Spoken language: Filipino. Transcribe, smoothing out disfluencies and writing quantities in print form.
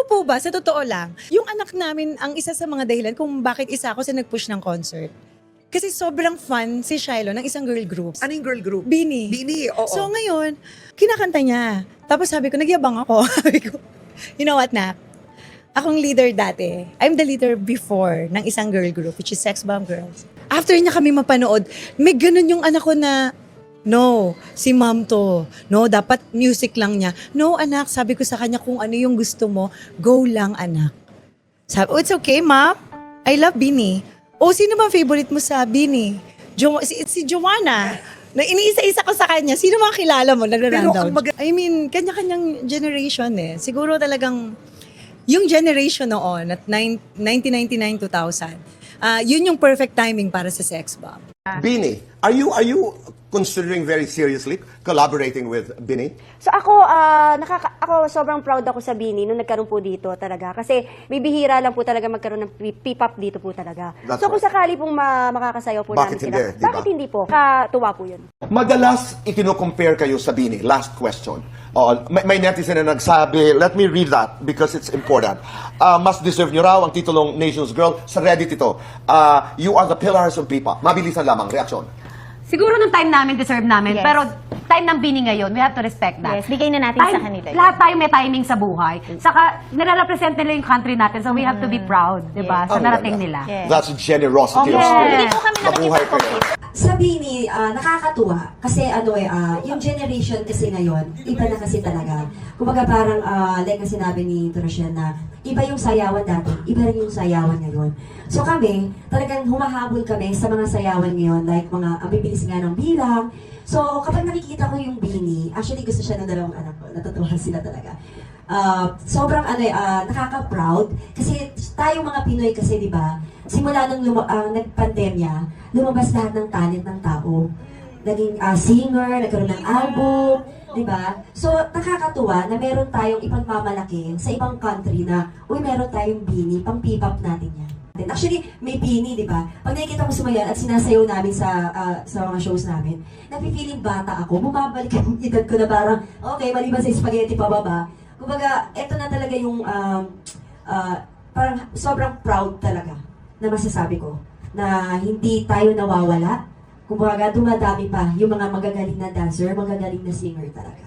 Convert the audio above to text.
po ba, sa totoo lang, yung anak namin ang isa sa mga dahilan kung bakit isa ako sa nag-push ng concert. Kasi sobrang fun si Shiloh ng isang girl groups. Anong girl group? Bini. Bini, oo. So ngayon, kinakanta niya. Tapos sabi ko, nagyabang ako. Sabi ko, you know what, Nak? Akong leader dati. I'm the leader before ng isang girl group, which is Sex Bomb Girls. After niya kami mapanood, may ganun yung anak ko na, no, si mom to. No, dapat music lang niya. No, anak, sabi ko sa kanya, kung ano yung gusto mo, go lang, anak. Sabi, oh, it's okay, mom. I love Bini. O, sino bang favorite mo sa Bini? Si Joanna. Na iniisa-isa ko sa kanya. Sino mga kilala mo? Nagra-rundown. I mean, kanya-kanyang generation eh. Siguro talagang yung generation noon at 1999-2000, yun yung perfect timing para sa Sex Bomb. Bini, are you considering very seriously collaborating with Bini? So ako sobrang proud ako sa Bini nung nagkaroon po dito talaga. Kasi bibihira lang po talaga magkaroon ng P-pop dito po talaga. That's so kung right. sakali pong makakasayaw po Bakit namin sila. hindi, di ba? Bakit hindi po? Katuwa po yun. Madalas ikino-compare kayo sa Bini. Last question. May netizen na nagsabi, let me read that because it's important. Mas deserve nyo raw ang titulong Nation's Girl. Sa Reddit ito, you are the pillars of P-pop. Mabilisan lamang, reaksyon. Siguro nung time namin, deserve namin. Yes. Pero time ng Bini ngayon, we have to respect that. Yes, bigay na natin sa kanila. Lahat tayo may timing sa buhay. Saka, nire-represent nila yung country natin, so we have to be proud, di ba? Sa Ang narating ganda. nila. Yes. That's generosity of Okay. spirit. Hindi po kami Mabuhay kayo. nakikipag-compete. Sa Bini, nakakatuwa kasi yung generation kasi ngayon, iba na kasi talaga. Kumbaga parang, like na sinabi ni Rochelle na, iba yung sayawan dati, iba rin yung sayawan ngayon. So kami, talagang humahabol kami sa mga sayawan ngayon, like mga, ang bibilis nga ng bilang. So kapag nakikita ko yung Bini, actually gusto siya ng dalawang anak ko, natutuwa sila talaga. Sobrang nakaka-proud kasi tayong mga Pinoy kasi, di ba, simula nung nagpandemya, lumabas lahat ng talent ng tao. Naging singer, nagkaroon ng album, di ba? So, nakakatuwa na meron tayong ipagmamalaki sa ibang country na, uy, meron tayong Bini, pang P-pop natin yan. Actually, may Bini, di ba? Pag nakikita ko sumayan at sinasayaw namin sa mga shows namin, napipiling bata ako, bumabalik yung edad ko na parang, okay, maliban sa spaghetti pababa. Kumbaga, eto na talaga yung, parang sobrang proud talaga na masasabi ko na hindi tayo nawawala. Kumbaga, dumadami pa yung mga magagaling na dancer, magagaling na singer talaga.